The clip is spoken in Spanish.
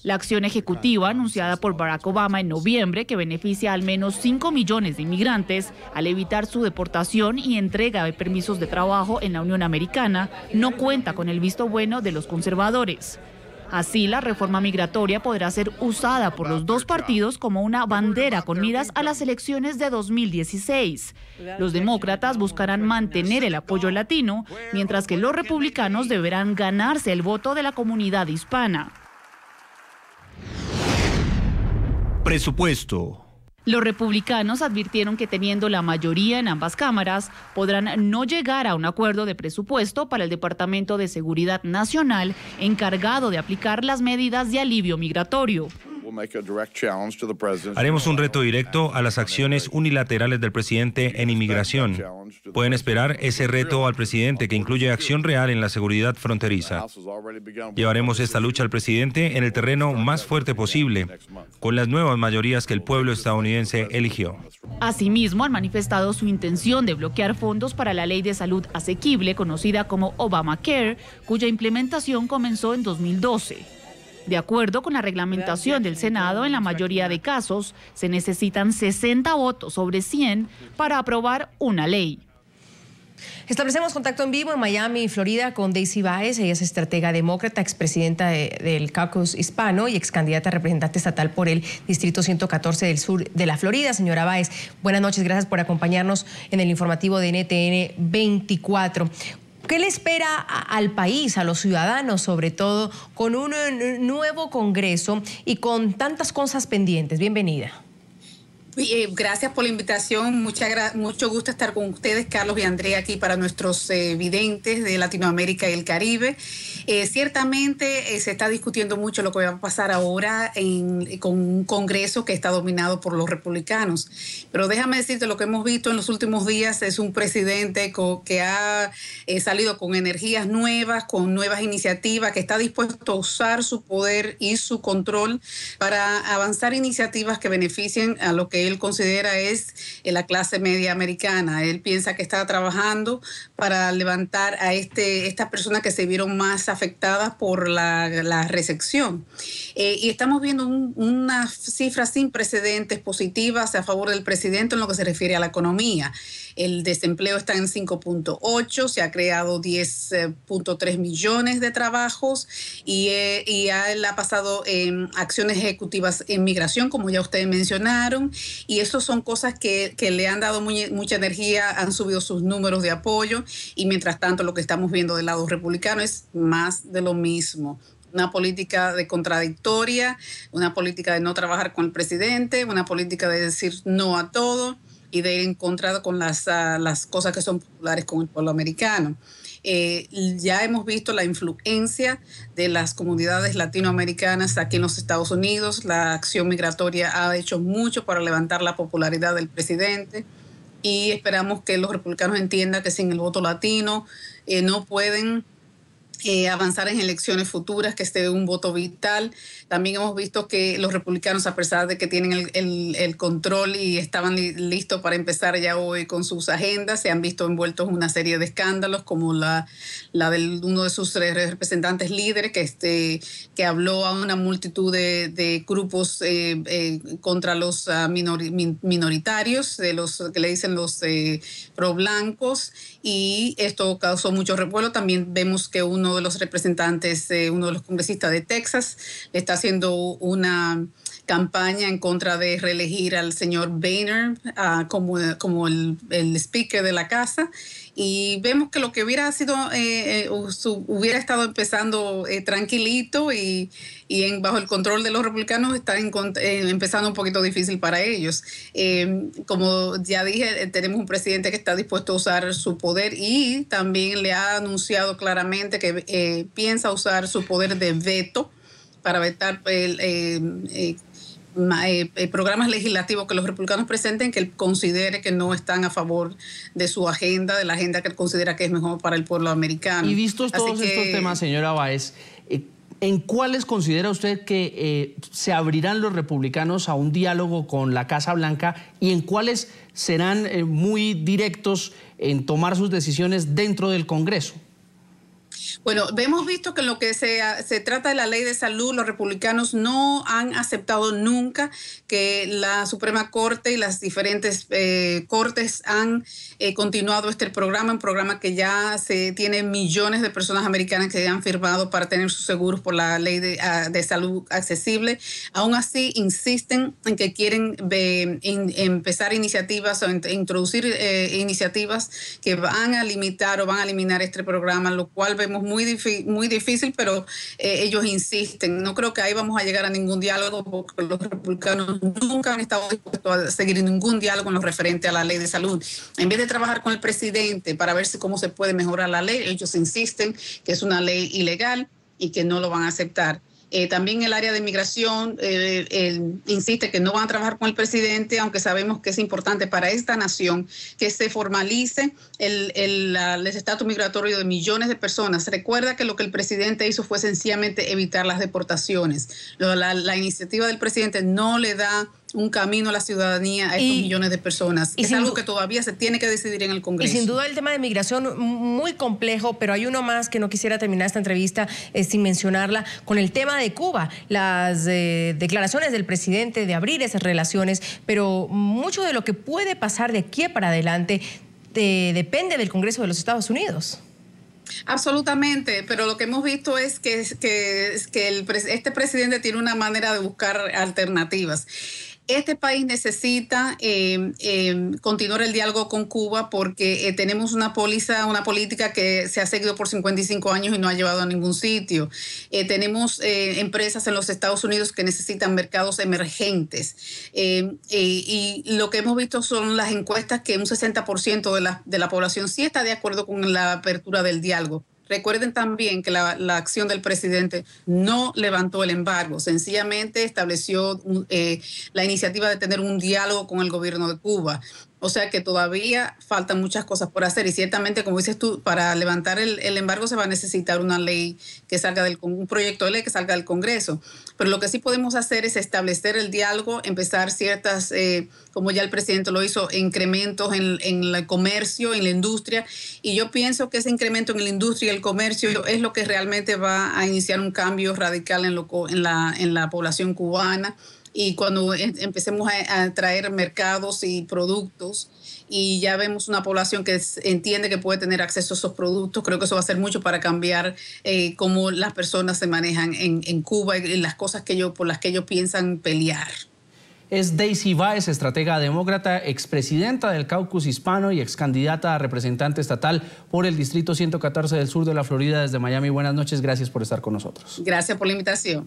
La acción ejecutiva anunciada por Barack Obama en noviembre, que beneficia a al menos 5 millones de inmigrantes al evitar su deportación y entrega de permisos de trabajo en la Unión Americana, no cuenta con el visto bueno de los conservadores. Así, la reforma migratoria podrá ser usada por los dos partidos como una bandera con miras a las elecciones de 2016. Los demócratas buscarán mantener el apoyo latino, mientras que los republicanos deberán ganarse el voto de la comunidad hispana. Presupuesto. Los republicanos advirtieron que teniendo la mayoría en ambas cámaras, podrán no llegar a un acuerdo de presupuesto para el Departamento de Seguridad Nacional encargado de aplicar las medidas de alivio migratorio. Haremos un reto directo a las acciones unilaterales del presidente en inmigración. Pueden esperar ese reto al presidente, que incluye acción real en la seguridad fronteriza. Llevaremos esta lucha al presidente en el terreno más fuerte posible, con las nuevas mayorías que el pueblo estadounidense eligió. Asimismo, han manifestado su intención de bloquear fondos para la ley de salud asequible, conocida como Obamacare, cuya implementación comenzó en 2012. De acuerdo con la reglamentación del Senado, en la mayoría de casos, se necesitan 60 votos sobre 100 para aprobar una ley. Establecemos contacto en vivo en Miami, Florida, con Daisy Báez. Ella es estratega demócrata, expresidenta del Caucus Hispano y excandidata a representante estatal por el Distrito 114 del sur de la Florida. Señora Báez, buenas noches, gracias por acompañarnos en el informativo de NTN 24. ¿Qué le espera al país, a los ciudadanos, sobre todo, con un nuevo Congreso y con tantas cosas pendientes? Bienvenida. Gracias por la invitación, mucho gusto estar con ustedes, Carlos y Andrea, aquí para nuestros videntes de Latinoamérica y el Caribe. Ciertamente se está discutiendo mucho lo que va a pasar ahora con un Congreso que está dominado por los republicanos, pero déjame decirte, lo que hemos visto en los últimos días es un presidente que ha salido con energías nuevas, con nuevas iniciativas, que está dispuesto a usar su poder y su control para avanzar iniciativas que beneficien a lo que él considera es la clase media americana. Él piensa que está trabajando para levantar a estas personas que se vieron más afectadas por la recesión. Y estamos viendo unas cifras sin precedentes positivas a favor del presidente en lo que se refiere a la economía. El desempleo está en 5.8, se ha creado 10.3 millones de trabajos y él ha pasado acciones ejecutivas en migración, como ya ustedes mencionaron, y eso son cosas que le han dado mucha energía, han subido sus números de apoyo, y mientras tanto lo que estamos viendo del lado republicano es más de lo mismo. Una política de contradictoria, una política de no trabajar con el presidente, una política de decir no a todo y de ir en contra con las cosas que son populares con el pueblo americano. Ya hemos visto la influencia de las comunidades latinoamericanas aquí en los Estados Unidos. La acción migratoria ha hecho mucho para levantar la popularidad del presidente y esperamos que los republicanos entiendan que sin el voto latino no pueden avanzar en elecciones futuras, que esté un voto vital. También hemos visto que los republicanos, a pesar de que tienen el control y estaban listos para empezar ya hoy con sus agendas, se han visto envueltos en una serie de escándalos, como la de uno de sus representantes líderes que habló a una multitud de grupos contra los minoritarios, de los que le dicen los pro-blancos, y esto causó mucho revuelo. También vemos que uno de los representantes, uno de los congresistas de Texas, está haciendo una campaña en contra de reelegir al señor Boehner como el speaker de la casa, y vemos que lo que hubiera sido hubiera estado empezando tranquilito y bajo el control de los republicanos, está empezando un poquito difícil para ellos. Como ya dije, tenemos un presidente que está dispuesto a usar su poder y también le ha anunciado claramente que piensa usar su poder de veto para vetar programas legislativos que los republicanos presenten, que él considere que no están a favor de su agenda, de la agenda que él considera que es mejor para el pueblo americano. Y vistos todos estos temas, señora Báez, ¿en cuáles considera usted que se abrirán los republicanos a un diálogo con la Casa Blanca y en cuáles serán muy directos en tomar sus decisiones dentro del Congreso? Bueno, hemos visto que en lo que se trata de la ley de salud, los republicanos no han aceptado nunca que la Suprema Corte y las diferentes cortes han continuado este programa, un programa que ya se tiene millones de personas americanas que han firmado para tener sus seguros por la ley de salud accesible. Aún así, insisten en que quieren empezar iniciativas o introducir iniciativas que van a limitar o van a eliminar este programa, lo cual vemos muy difícil, pero ellos insisten. No creo que ahí vamos a llegar a ningún diálogo, porque los republicanos nunca han estado dispuestos a seguir ningún diálogo en lo referente a la ley de salud. En vez de trabajar con el presidente para ver cómo se puede mejorar la ley, ellos insisten que es una ley ilegal y que no lo van a aceptar. También el área de migración insiste que no van a trabajar con el presidente, aunque sabemos que es importante para esta nación que se formalice el estatus migratorio de millones de personas. Recuerda que lo que el presidente hizo fue sencillamente evitar las deportaciones. La iniciativa del presidente no le da un camino a la ciudadanía a estos millones de personas. Es algo que todavía se tiene que decidir en el Congreso. Y sin duda el tema de migración muy complejo, pero hay uno más que no quisiera terminar esta entrevista sin mencionarla, con el tema de Cuba. Las declaraciones del presidente de abrir esas relaciones, pero mucho de lo que puede pasar de aquí para adelante depende del Congreso de los Estados Unidos. Absolutamente, pero lo que hemos visto es que este presidente tiene una manera de buscar alternativas. Este país necesita continuar el diálogo con Cuba porque tenemos una política que se ha seguido por 55 años y no ha llevado a ningún sitio. Tenemos empresas en los Estados Unidos que necesitan mercados emergentes. Y lo que hemos visto son las encuestas que un 60% de la población sí está de acuerdo con la apertura del diálogo. Recuerden también que la acción del presidente no levantó el embargo, sencillamente estableció la iniciativa de tener un diálogo con el gobierno de Cuba. O sea que todavía faltan muchas cosas por hacer y ciertamente, como dices tú, para levantar el embargo se va a necesitar una ley que salga un proyecto de ley que salga del Congreso. Pero lo que sí podemos hacer es establecer el diálogo, empezar ciertas, como ya el presidente lo hizo, incrementos en el comercio, en la industria. Y yo pienso que ese incremento en la industria y el comercio es lo que realmente va a iniciar un cambio radical en la población cubana. Y cuando empecemos a traer mercados y productos y ya vemos una población que entiende que puede tener acceso a esos productos, creo que eso va a hacer mucho para cambiar cómo las personas se manejan en Cuba y las cosas por las que ellos piensan pelear. Es Daisy Báez, estratega demócrata, expresidenta del Caucus Hispano y excandidata a representante estatal por el Distrito 114 del sur de la Florida desde Miami. Buenas noches, gracias por estar con nosotros. Gracias por la invitación.